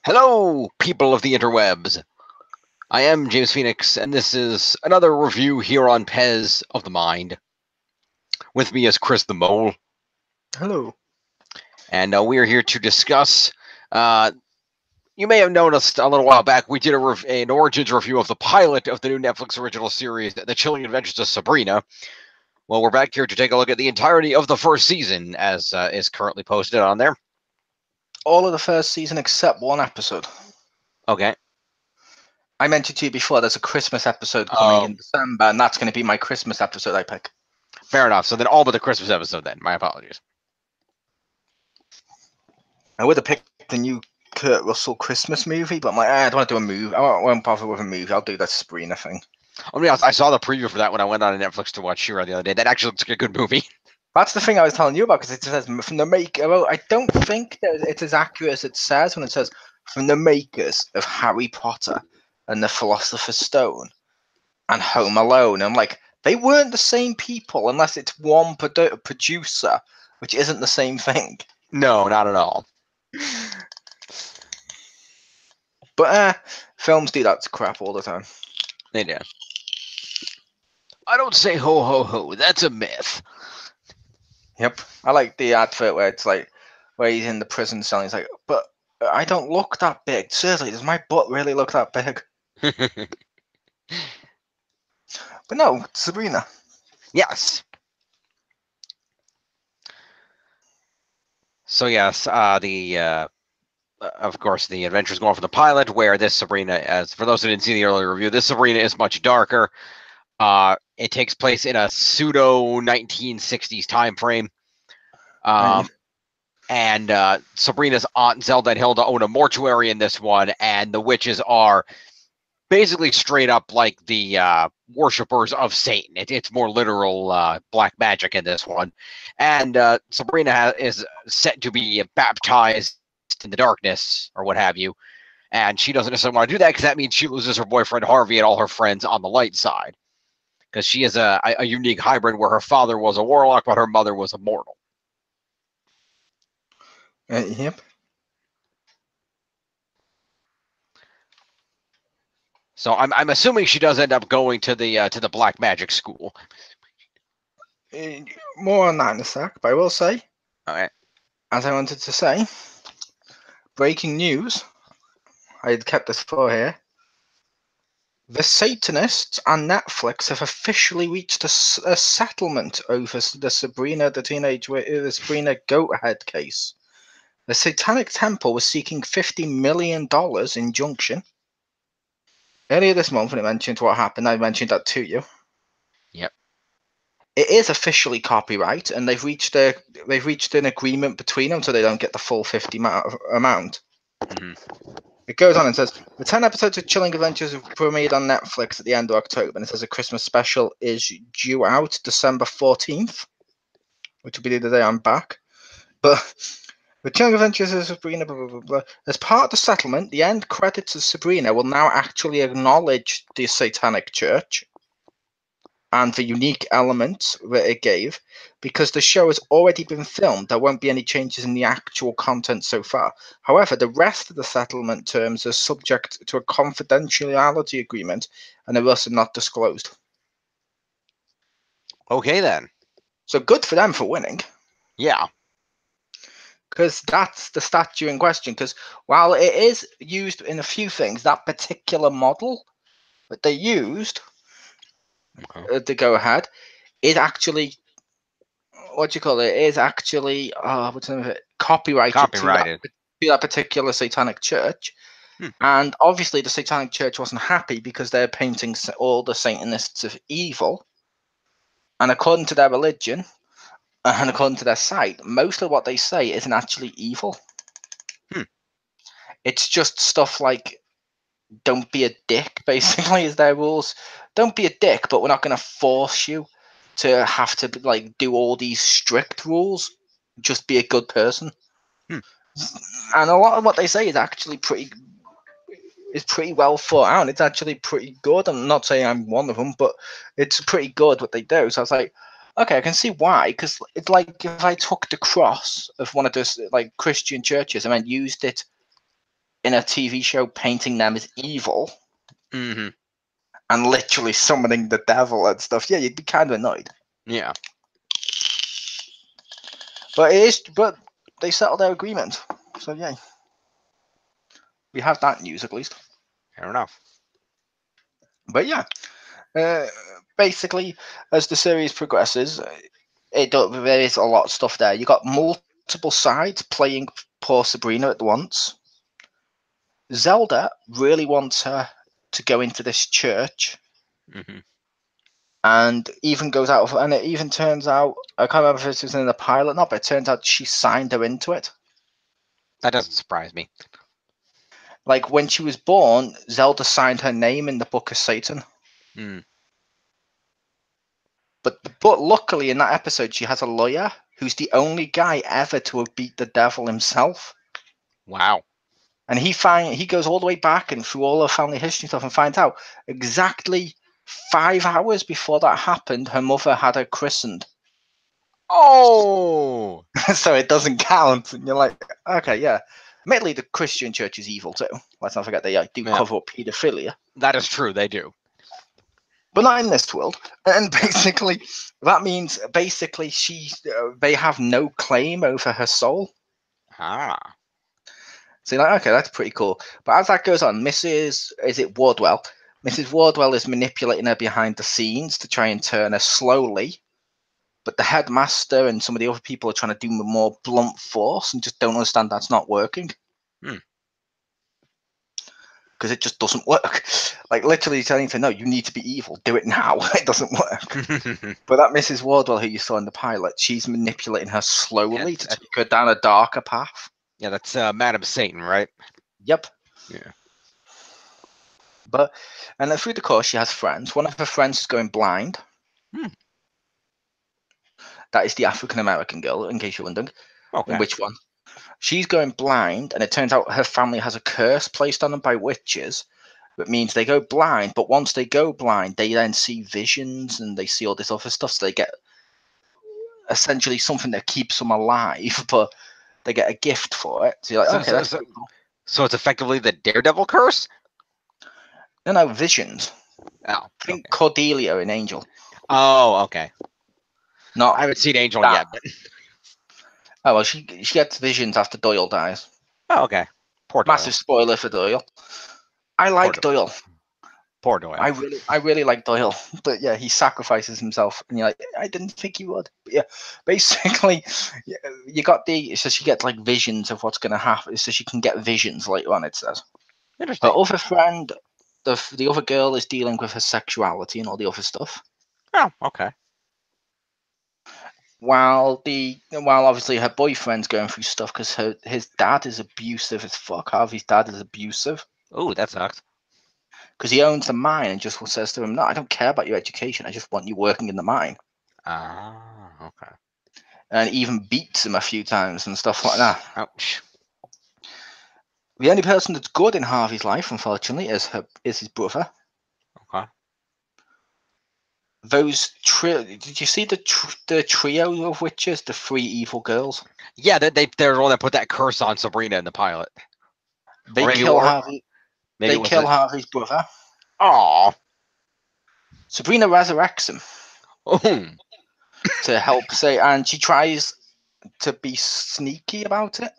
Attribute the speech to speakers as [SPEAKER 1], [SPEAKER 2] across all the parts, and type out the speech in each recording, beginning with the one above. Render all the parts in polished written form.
[SPEAKER 1] Hello, people of the interwebs. I am James Phoenix, and this is another review here on Pez of the Mind. With me is Chris the Mole.
[SPEAKER 2] Hello.
[SPEAKER 1] And we are here to discuss. You may have noticed a little while back we did an Origins review of the pilot of the new Netflix original series, The Chilling Adventures of Sabrina. Well, we're back here to take a look at the entirety of the first season, as is currently posted on there.
[SPEAKER 2] All of the first season except one episode.
[SPEAKER 1] Okay.
[SPEAKER 2] I mentioned to you before there's a Christmas episode coming in December, and that's going to be my Christmas episode I pick.
[SPEAKER 1] Fair enough. So then all but the Christmas episode then. My apologies.
[SPEAKER 2] I would have picked the new Kurt Russell Christmas movie, but I'm like, I don't want to do a movie. I won't bother with a movie. I'll do that Sabrina thing.
[SPEAKER 1] I mean, I saw the preview for that when I went on Netflix to watch Shira the other day. That actually looks like a good movie.
[SPEAKER 2] That's the thing I was telling you about, because it says from the maker. Well, I don't think that it's as accurate as it says when it says from the makers of Harry Potter and the Philosopher's Stone and Home Alone. I'm like, they weren't the same people unless it's one producer, which isn't the same thing.
[SPEAKER 1] No, not at all.
[SPEAKER 2] But films do that crap all the time.
[SPEAKER 1] They do. I don't say ho ho ho. That's a myth.
[SPEAKER 2] Yep. I like the advert where it's like, where he's in the prison cell. And he's like, but I don't look that big. Seriously, does my butt really look that big? But no, Sabrina.
[SPEAKER 1] Yes. So yes, of course, the adventure's going for the pilot, where this Sabrina, as for those who didn't see the earlier review, this Sabrina is much darker. It takes place in a pseudo 1960s time frame. And Sabrina's aunt Zelda and Hilda own a mortuary in this one, and the witches are basically straight up like the worshippers of Satan. It's more literal black magic in this one. And Sabrina is set to be baptized in the darkness, or what have you. And she doesn't necessarily want to do that, because that means she loses her boyfriend Harvey and all her friends on the light side. Because she is a unique hybrid where her father was a warlock, but her mother was a mortal.
[SPEAKER 2] Yep.
[SPEAKER 1] So I'm assuming she does end up going to the black magic school.
[SPEAKER 2] More on that in a sec, but I will say,
[SPEAKER 1] Okay.
[SPEAKER 2] as I wanted to say, breaking news. I had kept this for here. The Satanists and Netflix have officially reached a settlement over the Sabrina Goathead case. The Satanic Temple was seeking $50 million injunction. Earlier this month, when it mentioned what happened, I mentioned that to you.
[SPEAKER 1] Yep.
[SPEAKER 2] It is officially copyright, and they've reached an agreement between them, so they don't get the full 50 amount.
[SPEAKER 1] Mm-hmm.
[SPEAKER 2] It goes on and says, the 10 episodes of Chilling Adventures have premiered on Netflix at the end of October, and it says a Christmas special is due out December 14th, which will be the day I'm back. But the Chilling Adventures of Sabrina, blah, blah, blah, blah. As part of the settlement, the end credits of Sabrina will now actually acknowledge the Satanic Church and the unique elements that it gave. Because the show has already been filmed, there won't be any changes in the actual content so far. However, the rest of the settlement terms are subject to a confidentiality agreement and are thus not disclosed.
[SPEAKER 1] Okay, then.
[SPEAKER 2] So good for them for winning.
[SPEAKER 1] Yeah.
[SPEAKER 2] Because that's the statue in question. Because while it is used in a few things, that particular model that they used to go ahead is actually, what do you call it? It is actually what's the name of it? Copyrighted. To that particular Satanic Church. And obviously the Satanic Church wasn't happy because they're painting all the Satanists of evil. And according to their religion, and according to their site, most of what they say isn't actually evil. It's just stuff like, don't be a dick, basically, is their rules. Don't be a dick, but we're not going to force you to have to do all these strict rules. Just be a good person. And a lot of what they say is actually pretty well thought out. It's actually pretty good. I'm not saying I'm one of them, but it's pretty good what they do. So I was like, okay, I can see why. Because it's like if I took the cross of one of those Christian churches and then used it in a TV show painting them as evil
[SPEAKER 1] Mm-hmm.
[SPEAKER 2] and literally summoning the devil and stuff, yeah, you'd be kind of annoyed.
[SPEAKER 1] Yeah.
[SPEAKER 2] But they settled their agreement. So yeah. We have that news at least.
[SPEAKER 1] Fair enough.
[SPEAKER 2] But yeah. Basically, as the series progresses, there is a lot of stuff there. You got multiple sides playing poor Sabrina at once. Zelda really wants her to go into this church,
[SPEAKER 1] Mm-hmm.
[SPEAKER 2] and even goes out and it even turns out, I can't remember if it was in the pilot or not, but it turns out she signed her into it.
[SPEAKER 1] That doesn't surprise me.
[SPEAKER 2] Like when she was born, Zelda signed her name in the Book of Satan.
[SPEAKER 1] Mm.
[SPEAKER 2] But luckily in that episode, she has a lawyer who's the only guy ever to have beat the devil himself.
[SPEAKER 1] Wow.
[SPEAKER 2] And he goes all the way back and through all her family history stuff and finds out exactly 5 hours before that happened, her mother had her christened.
[SPEAKER 1] Oh!
[SPEAKER 2] So it doesn't count. And you're like, okay, yeah. Admittedly, the Christian church is evil too. Let's not forget they do cover up paedophilia.
[SPEAKER 1] That is true, they do.
[SPEAKER 2] But not in this world. And basically, that means basically they have no claim over her soul.
[SPEAKER 1] Ah.
[SPEAKER 2] So you're like, okay, that's pretty cool. But as that goes on, Mrs. Wardwell? Mrs. Wardwell is manipulating her behind the scenes to try and turn her slowly. But the headmaster and some of the other people are trying to do more blunt force and just don't understand that's not working. Because it just doesn't work. Like literally telling her, no, you need to be evil. Do it now. It doesn't work. But that Mrs. Wardwell who you saw in the pilot, she's manipulating her slowly to take her down a darker path.
[SPEAKER 1] Yeah, that's Madam Satan, right?
[SPEAKER 2] Yep.
[SPEAKER 1] Yeah.
[SPEAKER 2] And then through the course, she has friends. One of her friends is going blind. That is the African American girl, in case you're wondering.
[SPEAKER 1] Okay.
[SPEAKER 2] In which one? She's going blind, and it turns out her family has a curse placed on them by witches. That means they go blind, but once they go blind, they then see visions and they see all this other stuff. So they get essentially something that keeps them alive, but they get a gift for it. So you're like, okay, that's pretty cool.
[SPEAKER 1] So it's effectively the Daredevil curse?
[SPEAKER 2] No, visions.
[SPEAKER 1] Oh.
[SPEAKER 2] Think Cordelia in Angel.
[SPEAKER 1] Oh, okay.
[SPEAKER 2] Not
[SPEAKER 1] I haven't seen Angel yet. But...
[SPEAKER 2] Oh, well, she gets visions after Doyle dies.
[SPEAKER 1] Oh, okay. Poor Doyle.
[SPEAKER 2] Massive spoiler for Doyle. I like Doyle.
[SPEAKER 1] Poor Doyle.
[SPEAKER 2] I really like Doyle, but yeah, he sacrifices himself, and you're like, I didn't think he would. But yeah, basically, you got so she gets like visions of what's going to happen, so she can get visions later on. It says.
[SPEAKER 1] Interesting.
[SPEAKER 2] Her other friend, the other girl, is dealing with her sexuality and all the other stuff.
[SPEAKER 1] Oh, okay.
[SPEAKER 2] While obviously her boyfriend's going through stuff because his dad is abusive as fuck. Harvey's dad is abusive.
[SPEAKER 1] Oh, that sucks.
[SPEAKER 2] Because he owns the mine and just says to him, no, I don't care about your education. I just want you working in the mine.
[SPEAKER 1] Ah, okay.
[SPEAKER 2] And even beats him a few times and stuff like that.
[SPEAKER 1] Ouch.
[SPEAKER 2] The only person that's good in Harvey's life, unfortunately, is his brother.
[SPEAKER 1] Okay.
[SPEAKER 2] Did you see the trio of witches, the 3 evil girls?
[SPEAKER 1] Yeah, they're the one that put that curse on Sabrina in the pilot.
[SPEAKER 2] They kill Harvey. They kill Harvey's brother.
[SPEAKER 1] Aww.
[SPEAKER 2] Sabrina resurrects him.
[SPEAKER 1] Oh.
[SPEAKER 2] To help and she tries to be sneaky about it.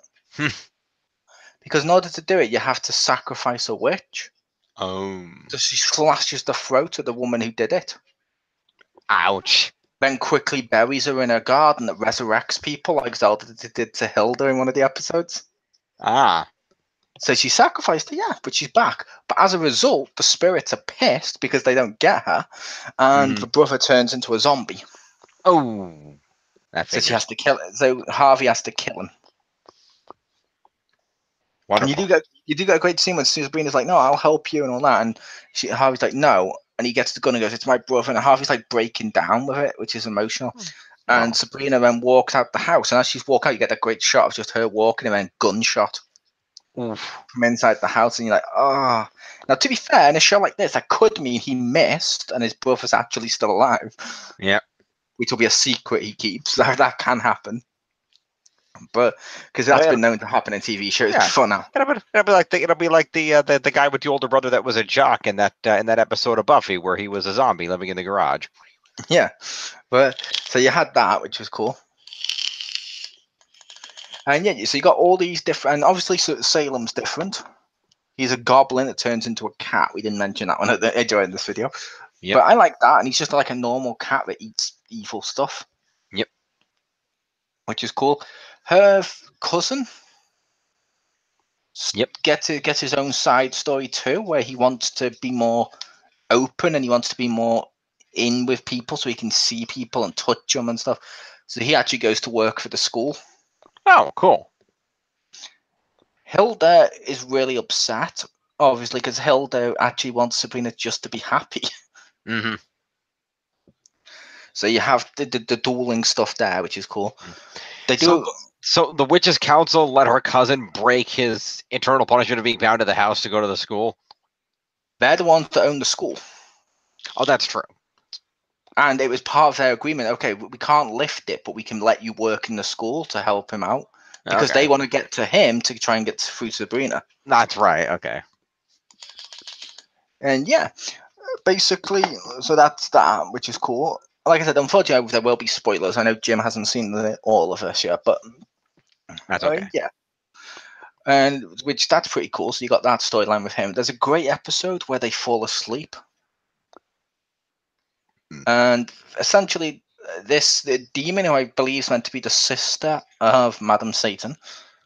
[SPEAKER 2] Because in order to do it, you have to sacrifice a witch.
[SPEAKER 1] Oh.
[SPEAKER 2] So she slashes the throat of the woman who did it.
[SPEAKER 1] Ouch.
[SPEAKER 2] Then quickly buries her in her garden that resurrects people like Zelda did to Hilda in one of the episodes.
[SPEAKER 1] Ah.
[SPEAKER 2] So she sacrificed her, yeah, but she's back. But as a result, the spirits are pissed because they don't get her, and the brother turns into a zombie.
[SPEAKER 1] Oh.
[SPEAKER 2] So she has to kill it. So Harvey has to kill him.
[SPEAKER 1] Wonderful.
[SPEAKER 2] And you do get a great scene when Sabrina's like, no, I'll help you and all that, and Harvey's like, no, and he gets the gun and goes, it's my brother, and Harvey's like breaking down with it, which is emotional. And Sabrina then walks out the house, and as she's walking out, you get that great shot of just her walking and then gunshot from inside the house, and you're like, oh. Now, to be fair, in a show like this, that could mean he missed and his brother's actually still alive.
[SPEAKER 1] Yeah.
[SPEAKER 2] Which will be a secret he keeps. That can happen. But because that's been known to happen in TV shows before now.
[SPEAKER 1] It'll be like the guy with the older brother that was a jock in that episode of Buffy where he was a zombie living in the garage.
[SPEAKER 2] Yeah, but so you had that, which was cool. And yeah, so you got all these different, and obviously Salem's different. He's a goblin that turns into a cat. We didn't mention that one at the during this video. Yep. But I like that, and he's just like a normal cat that eats evil stuff.
[SPEAKER 1] Yep.
[SPEAKER 2] Which is cool. Her cousin gets his own side story too, where he wants to be more open and he wants to be more in with people so he can see people and touch them and stuff. So he actually goes to work for the school.
[SPEAKER 1] Oh, cool.
[SPEAKER 2] Hilda is really upset, obviously, because Hilda actually wants Sabrina just to be happy.
[SPEAKER 1] Mm-hmm.
[SPEAKER 2] So you have the dueling stuff there, which is cool. They
[SPEAKER 1] do. So the witches' council let her cousin break his eternal punishment of being bound to the house to go to the school.
[SPEAKER 2] They're the ones that own the school.
[SPEAKER 1] Oh, that's true.
[SPEAKER 2] And it was part of their agreement. Okay, we can't lift it, but we can let you work in the school to help him out. Because they want to get to him to try and get through Sabrina.
[SPEAKER 1] That's right. Okay.
[SPEAKER 2] And yeah, basically, so that's that, which is cool. Like I said, unfortunately, there will be spoilers. I know Jim hasn't seen all of this yet, but
[SPEAKER 1] that's okay.
[SPEAKER 2] Yeah. And that's pretty cool. So you got that storyline with him. There's a great episode where they fall asleep. And essentially, the demon, who I believe is meant to be the sister of Madam Satan.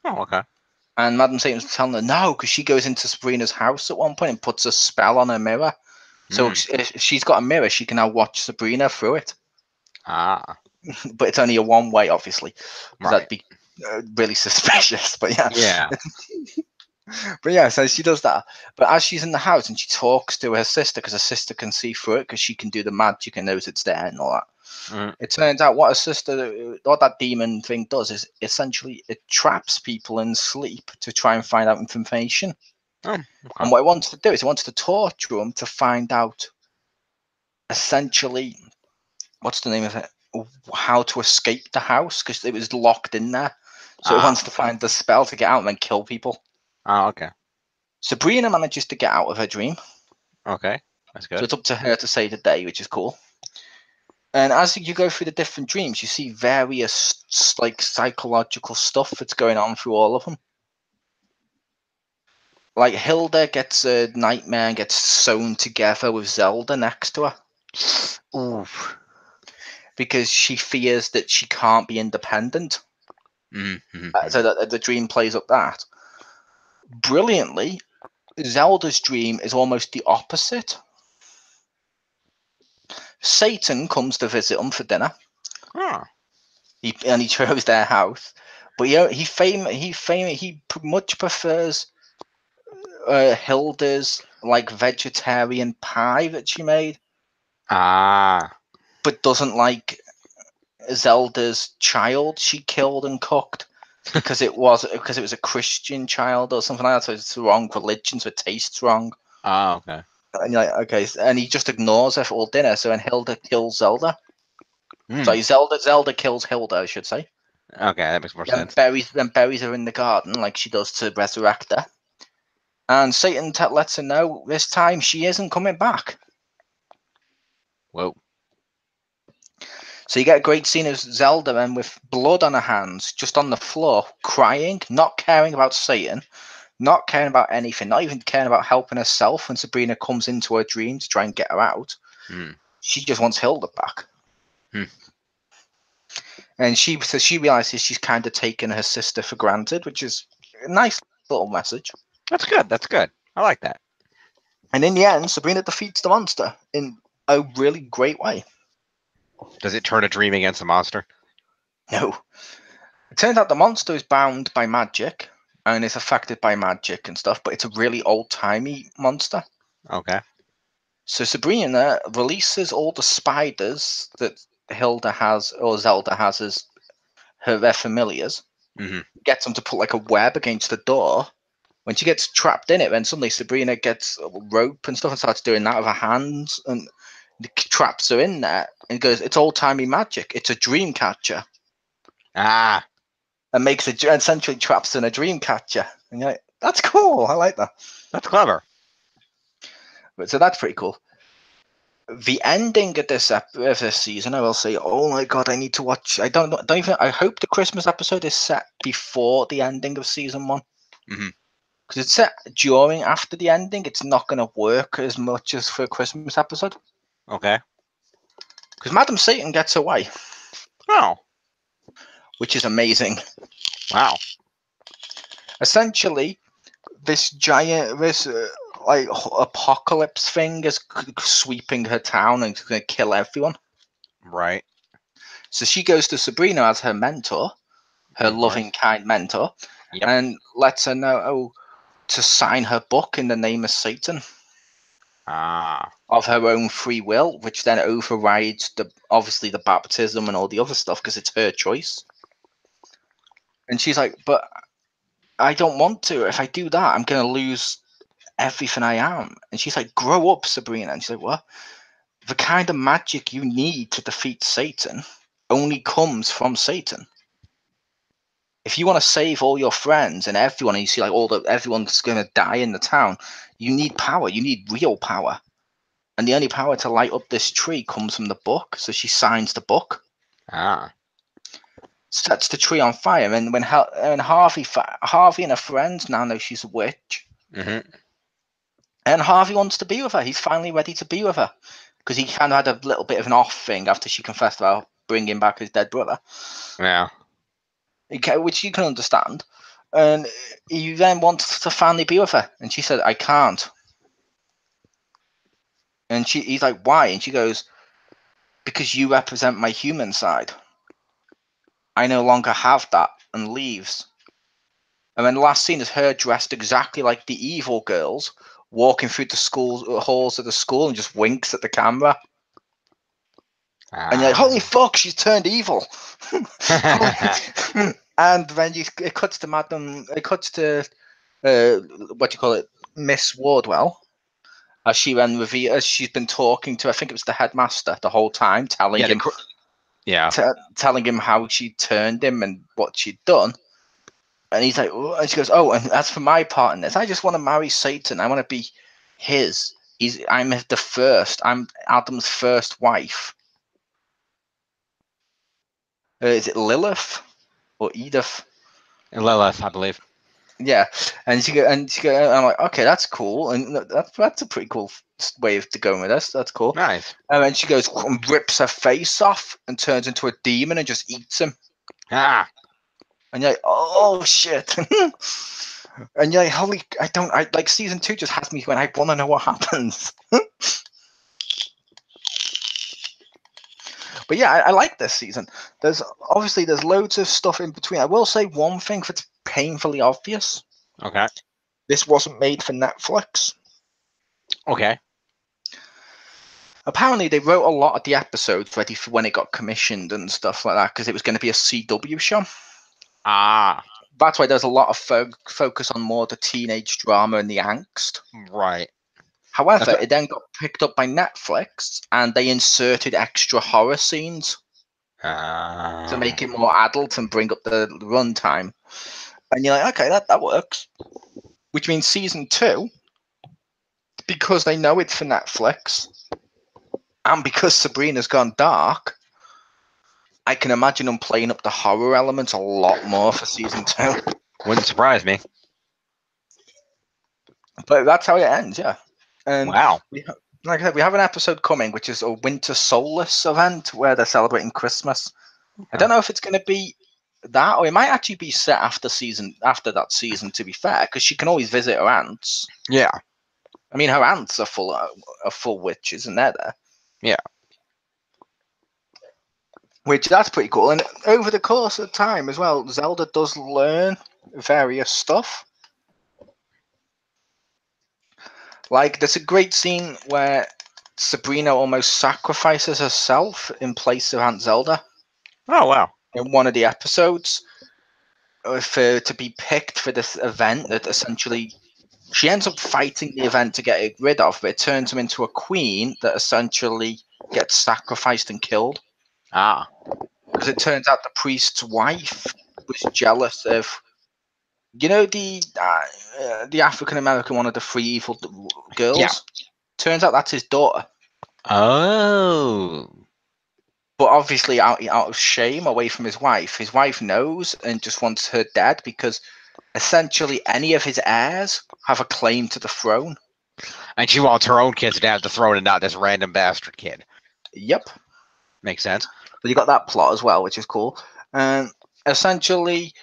[SPEAKER 1] Oh, okay.
[SPEAKER 2] And Madam Satan's telling her no, because she goes into Sabrina's house at one point and puts a spell on her mirror. So if she's got a mirror, she can now watch Sabrina through it.
[SPEAKER 1] Ah.
[SPEAKER 2] But it's only a one way, obviously.
[SPEAKER 1] Right.
[SPEAKER 2] That'd be really suspicious. But yeah.
[SPEAKER 1] Yeah.
[SPEAKER 2] But yeah, so she does that. But as she's in the house and she talks to her sister, because her sister can see through it, because she can do the magic and knows it's there and all that. It turns out what that demon thing does is essentially it traps people in sleep to try and find out information.
[SPEAKER 1] Oh, okay.
[SPEAKER 2] And what it wants to do is it wants to torture them to find out essentially, what's the name of it? How to escape the house, because it was locked in there. So it wants to find the spell to get out and then kill people.
[SPEAKER 1] Oh, okay.
[SPEAKER 2] Sabrina manages to get out of her dream.
[SPEAKER 1] Okay, that's good.
[SPEAKER 2] So it's up to her to save the day, which is cool. And as you go through the different dreams, you see various like psychological stuff that's going on through all of them. Like Hilda gets a nightmare and gets sewn together with Zelda next to her.
[SPEAKER 1] Oof.
[SPEAKER 2] Because she fears that she can't be independent.
[SPEAKER 1] Mm-hmm.
[SPEAKER 2] So that the dream plays up that. Brilliantly, Zelda's dream is almost the opposite. Satan comes to visit them for dinner.
[SPEAKER 1] Oh.
[SPEAKER 2] He chose their house, but he much prefers Hilda's like vegetarian pie that she made.
[SPEAKER 1] Ah.
[SPEAKER 2] But doesn't like Zelda's child she killed and cooked because it was a Christian child or something like that. So it's the wrong religion, so it tastes wrong.
[SPEAKER 1] Oh, okay.
[SPEAKER 2] And you're like, okay, and he just ignores her for all dinner. So when Hilda kills Zelda, sorry, Zelda kills Hilda, I should say.
[SPEAKER 1] Okay, that makes more sense.
[SPEAKER 2] Buries her in the garden like she does to resurrect her. And Satan lets her know this time she isn't coming back.
[SPEAKER 1] Whoa.
[SPEAKER 2] So you get a great scene of Zelda then with blood on her hands, just on the floor, crying, not caring about Satan, not caring about anything, not even caring about helping herself when Sabrina comes into her dream to try and get her out. She just wants Hilda back. And she realizes she's kind of taken her sister for granted, which is a nice little message.
[SPEAKER 1] That's good. That's good. I like that.
[SPEAKER 2] And in the end, Sabrina defeats the monster in a really great way.
[SPEAKER 1] Does it turn a dream against the monster?
[SPEAKER 2] No. It turns out the monster is bound by magic and is affected by magic and stuff, but it's a really old-timey monster.
[SPEAKER 1] Okay.
[SPEAKER 2] So Sabrina releases all the spiders that Hilda has or Zelda has as their familiars. Gets them to put like a web against the door. When she gets trapped in it, then suddenly Sabrina gets a rope and stuff and starts doing that with her hands and traps her in there and goes, it's old-timey magic. It's a dream catcher.
[SPEAKER 1] Ah.
[SPEAKER 2] and essentially traps in a dream catcher. And you're like, that's cool. I like that.
[SPEAKER 1] That's clever.
[SPEAKER 2] So that's pretty cool. The ending of this season, I will say, oh my god, I need to watch. I don't even. I hope the Christmas episode is set before the ending of season 1.
[SPEAKER 1] Mm-hmm.
[SPEAKER 2] Because it's set after the ending, it's not going to work as much as for a Christmas episode.
[SPEAKER 1] Okay.
[SPEAKER 2] Because Madam Satan gets away.
[SPEAKER 1] Oh.
[SPEAKER 2] Which is amazing.
[SPEAKER 1] Wow.
[SPEAKER 2] Essentially, this apocalypse thing is sweeping her town and it's going to kill everyone.
[SPEAKER 1] Right.
[SPEAKER 2] So she goes to Sabrina as her mentor, her loving, kind mentor, and lets her know to sign her book in the name of Satan. Of her own free will, which then overrides obviously the baptism and all the other stuff because it's her choice. And she's like, but I don't want to. If I do that, I'm going to lose everything I am. And she's like, grow up, Sabrina. And she's like, what? The kind of magic you need to defeat Satan only comes from Satan. If you want to save all your friends and everyone, and you see like everyone's going to die in the town, you need power. You need real power. And the only power to light up this tree comes from the book. So she signs the book. Sets the tree on fire. And when Harvey and her friends now know she's a witch.
[SPEAKER 1] Mm-hmm.
[SPEAKER 2] And Harvey wants to be with her. He's finally ready to be with her. Because he kind of had a little bit of an off thing after she confessed about bringing back his dead brother.
[SPEAKER 1] Yeah.
[SPEAKER 2] Okay, which you can understand. And he then wants to finally be with her. And she said, I can't. And he's like, why? And she goes, because you represent my human side. I no longer have that, and leaves. And then the last scene is her dressed exactly like the evil girls, walking through the halls of the school and just winks at the camera. And you're like, holy fuck, she's turned evil. And then it cuts to Miss Wardwell. As she then as she's been talking to, I think it was the headmaster the whole time, telling him how she turned him and what she'd done. And he's like, oh, and she goes, oh, and as for my part in this, I just want to marry Satan. I want to be his. I'm Adam's first wife. Is it Lilith or Edith?
[SPEAKER 1] Lilith, I believe.
[SPEAKER 2] Yeah, and I'm like, okay, that's cool, and that's a pretty cool way to go with this. That's cool.
[SPEAKER 1] Nice.
[SPEAKER 2] And then she goes and rips her face off and turns into a demon and just eats him. And you're like, oh shit. And you're like, holy, I like season 2 just has me when I want to know what happens. But yeah, I like this season. There's loads of stuff in between. I will say one thing that's painfully obvious.
[SPEAKER 1] Okay.
[SPEAKER 2] This wasn't made for Netflix.
[SPEAKER 1] Okay.
[SPEAKER 2] Apparently, they wrote a lot of the episodes ready for when it got commissioned and stuff like that because it was going to be a CW show. That's why there's a lot of focus on more the teenage drama and the angst.
[SPEAKER 1] Right.
[SPEAKER 2] However, it then got picked up by Netflix and they inserted extra horror scenes to make it more adult and bring up the runtime. And you're like, okay, that works. Which means season 2, because they know it's for Netflix, and because Sabrina's gone dark, I can imagine them playing up the horror elements a lot more for season 2.
[SPEAKER 1] Wouldn't surprise me.
[SPEAKER 2] But that's how it ends, yeah. And
[SPEAKER 1] wow.
[SPEAKER 2] Like I said, we have an episode coming, which is a Winter Solace event where they're celebrating Christmas. Okay. I don't know if it's going to be that, or it might actually be set after that season. To be fair, because she can always visit her aunts.
[SPEAKER 1] Yeah,
[SPEAKER 2] I mean, her aunts are full witches, and they're there.
[SPEAKER 1] Yeah,
[SPEAKER 2] which that's pretty cool. And over the course of time as well, Zelda does learn various stuff. Like, there's a great scene where Sabrina almost sacrifices herself in place of Aunt Zelda.
[SPEAKER 1] Oh, wow.
[SPEAKER 2] In one of the episodes, to be picked for this event that essentially she ends up fighting the event to get it rid of, but it turns him into a queen that essentially gets sacrificed and killed.
[SPEAKER 1] Because
[SPEAKER 2] it turns out the priest's wife was jealous of, the African American one of the three evil girls. Turns out that's his daughter.
[SPEAKER 1] Oh.
[SPEAKER 2] But obviously, out of shame, away from his wife knows and just wants her dead because essentially any of his heirs have a claim to the throne.
[SPEAKER 1] And she wants her own kids to have the throne and not this random bastard kid.
[SPEAKER 2] Yep.
[SPEAKER 1] Makes sense.
[SPEAKER 2] So you got that plot as well, which is cool. And essentially,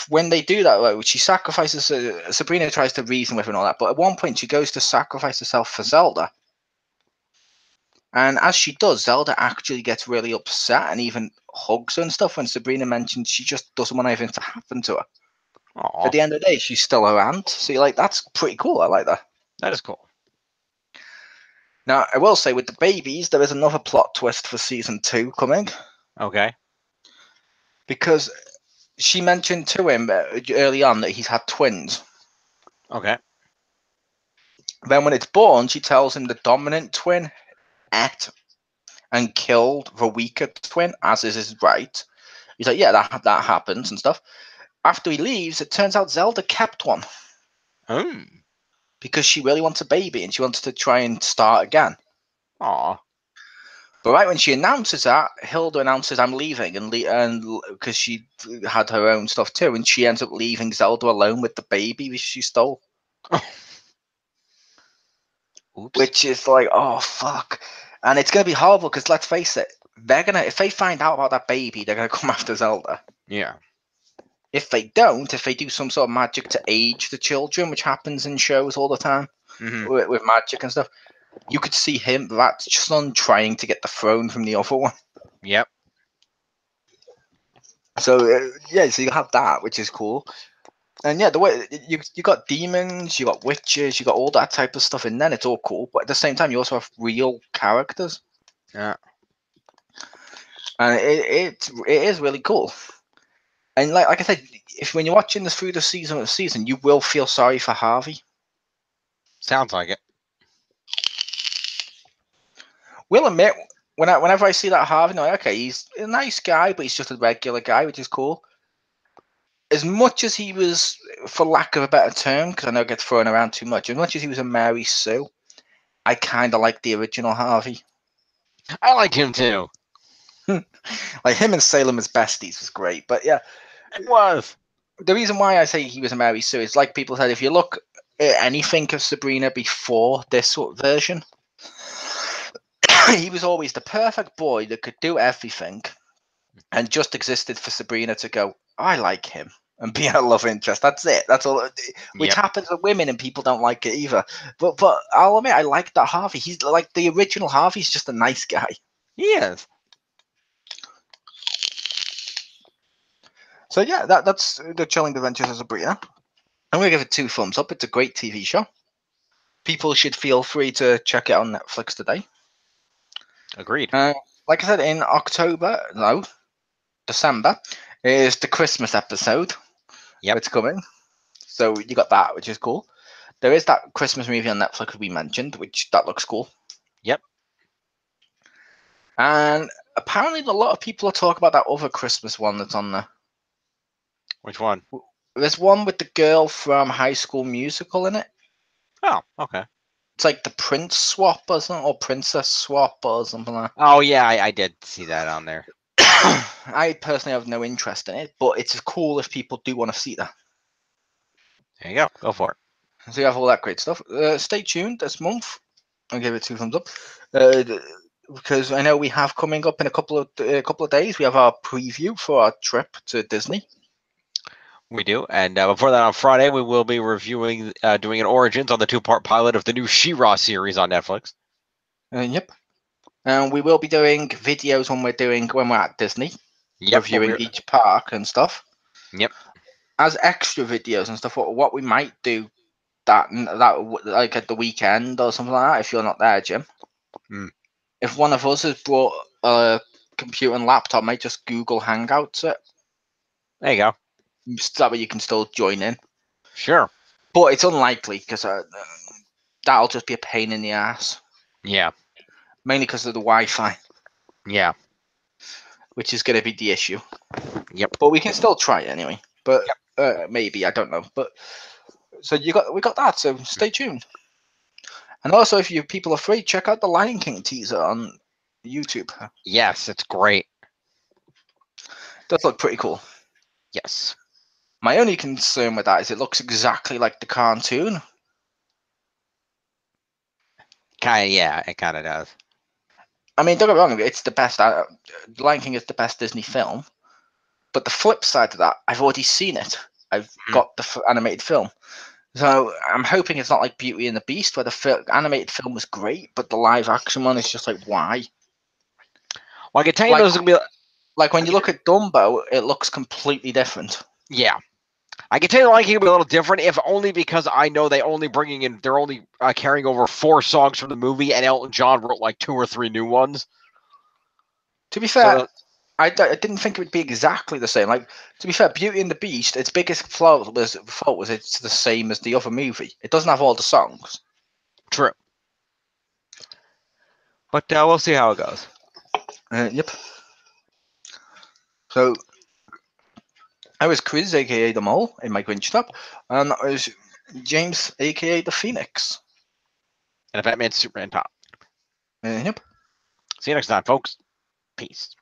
[SPEAKER 2] when they do that, like, she sacrifices. Sabrina tries to reason with her and all that, but at one point she goes to sacrifice herself for Zelda. And as she does, Zelda actually gets really upset and even hugs her and stuff when Sabrina mentions she just doesn't want anything to happen to her.
[SPEAKER 1] Aww.
[SPEAKER 2] At the end of the day, she's still her aunt. So you're like, that's pretty cool. I like that.
[SPEAKER 1] That is cool.
[SPEAKER 2] Now, I will say with the babies, there is another plot twist for season 2 coming.
[SPEAKER 1] Okay.
[SPEAKER 2] Because she mentioned to him early on that he's had twins.
[SPEAKER 1] Okay.
[SPEAKER 2] Then when it's born, she tells him the dominant twin ate and killed the weaker twin, as is his right. He's like, yeah, that happens and stuff. After he leaves, it turns out Zelda kept one. Because she really wants a baby and she wants to try and start again.
[SPEAKER 1] Aw.
[SPEAKER 2] But right when she announces that, Hilda announces, I'm leaving, and because she had her own stuff too, and she ends up leaving Zelda alone with the baby she stole.
[SPEAKER 1] Oops.
[SPEAKER 2] Which is like, oh fuck. And it's gonna be horrible because let's face it, if they find out about that baby, they're gonna come after Zelda.
[SPEAKER 1] Yeah.
[SPEAKER 2] If they don't, if they do some sort of magic to age the children, which happens in shows all the time with magic and stuff, you could see that son trying to get the throne from the other one.
[SPEAKER 1] Yep.
[SPEAKER 2] So so you have that, which is cool. And yeah, the way you got demons, you got witches, you got all that type of stuff in there. It's all cool, but at the same time, you also have real characters.
[SPEAKER 1] Yeah.
[SPEAKER 2] And it is really cool. And like I said, when you're watching this through the season, you will feel sorry for Harvey.
[SPEAKER 1] Sounds like it.
[SPEAKER 2] Will admit, whenever I see that Harvey, I'm like, okay, he's a nice guy, but he's just a regular guy, which is cool. As much as he was, for lack of a better term, because I know it gets thrown around too much, as much as he was a Mary Sue, I kind of like the original Harvey.
[SPEAKER 1] I like him too.
[SPEAKER 2] Like him and Salem as besties was great, but yeah,
[SPEAKER 1] It was.
[SPEAKER 2] The reason why I say he was a Mary Sue is like people said, if you look at anything of Sabrina before this sort of version, he was always the perfect boy that could do everything and just existed for Sabrina to go, I like him, and be a love interest. That's it. That's all. Which happens with women, and people don't like it either. But I'll admit, I like that Harvey. He's like the original Harvey's just a nice guy.
[SPEAKER 1] He is.
[SPEAKER 2] So yeah, that's the Chilling Adventures of Sabrina. I'm gonna give it 2 thumbs up. It's a great TV show. People should feel free to check it on Netflix today.
[SPEAKER 1] Agreed.
[SPEAKER 2] Like I said, in December is the Christmas episode.
[SPEAKER 1] Yep.
[SPEAKER 2] It's coming. So you got that, which is cool. There is that Christmas movie on Netflix we mentioned, that looks cool.
[SPEAKER 1] Yep.
[SPEAKER 2] And apparently a lot of people are talking about that other Christmas one that's on there.
[SPEAKER 1] Which one?
[SPEAKER 2] There's one with the girl from High School Musical in it.
[SPEAKER 1] Oh, okay.
[SPEAKER 2] It's like the Prince Swap or something, or Princess Swap or something like that.
[SPEAKER 1] Oh, yeah, I did see that on there.
[SPEAKER 2] I personally have no interest in it, but it's cool if people do want to see that.
[SPEAKER 1] There you go. Go for it.
[SPEAKER 2] So you have all that great stuff. Stay tuned this month. I'll give it 2 thumbs up. Because I know we have coming up in a couple of days, we have our preview for our trip to Disney.
[SPEAKER 1] We do. And before that, on Friday, we will be reviewing, doing an Origins on the 2-part pilot of the new She-Ra series on Netflix.
[SPEAKER 2] Yep. And we will be doing videos when we're at Disney.
[SPEAKER 1] Yep,
[SPEAKER 2] reviewing each park and stuff.
[SPEAKER 1] Yep.
[SPEAKER 2] As extra videos and stuff, what we might do that like at the weekend or something like that, if you're not there, Jim. If one of us has brought a computer and laptop, might just Google Hangouts it.
[SPEAKER 1] There you go.
[SPEAKER 2] So that way you can still join in.
[SPEAKER 1] Sure.
[SPEAKER 2] But it's unlikely because that'll just be a pain in the ass.
[SPEAKER 1] Yeah.
[SPEAKER 2] Mainly because of the Wi-Fi.
[SPEAKER 1] Yeah.
[SPEAKER 2] which is going to be the issue.
[SPEAKER 1] Yep.
[SPEAKER 2] But we can still try it anyway. But maybe, I don't know. But so we got that. So stay tuned. And also, if you people are free, check out the Lion King teaser on YouTube.
[SPEAKER 1] Yes, it's great.
[SPEAKER 2] Does look pretty cool.
[SPEAKER 1] Yes.
[SPEAKER 2] My only concern with that is it looks exactly like the cartoon.
[SPEAKER 1] Yeah, it kind of does.
[SPEAKER 2] I mean, don't get me wrong, it's the best. Lion King is the best Disney film. But the flip side to that, I've already seen it. I've got the animated film. So I'm hoping it's not like Beauty and the Beast, where the animated film was great, but the live action one is just like, why?
[SPEAKER 1] Well, I can tell you those are going to be...
[SPEAKER 2] Like when you look at Dumbo, it looks completely different.
[SPEAKER 1] Yeah. I can tell you the Lion King will be a little different, if only because I know they're only carrying over 4 songs from the movie, and Elton John wrote like 2 or 3 new ones.
[SPEAKER 2] To be fair, I didn't think it would be exactly the same. Like, to be fair, Beauty and the Beast, its biggest fault was it's the same as the other movie. It doesn't have all the songs.
[SPEAKER 1] True. But we'll see how it goes.
[SPEAKER 2] Yep. So, I was Chriz, aka the Mole, in my Grinch top, and that was James, aka the Phoenix.
[SPEAKER 1] And a Batman Superman top.
[SPEAKER 2] Yep.
[SPEAKER 1] See you next time, folks. Peace.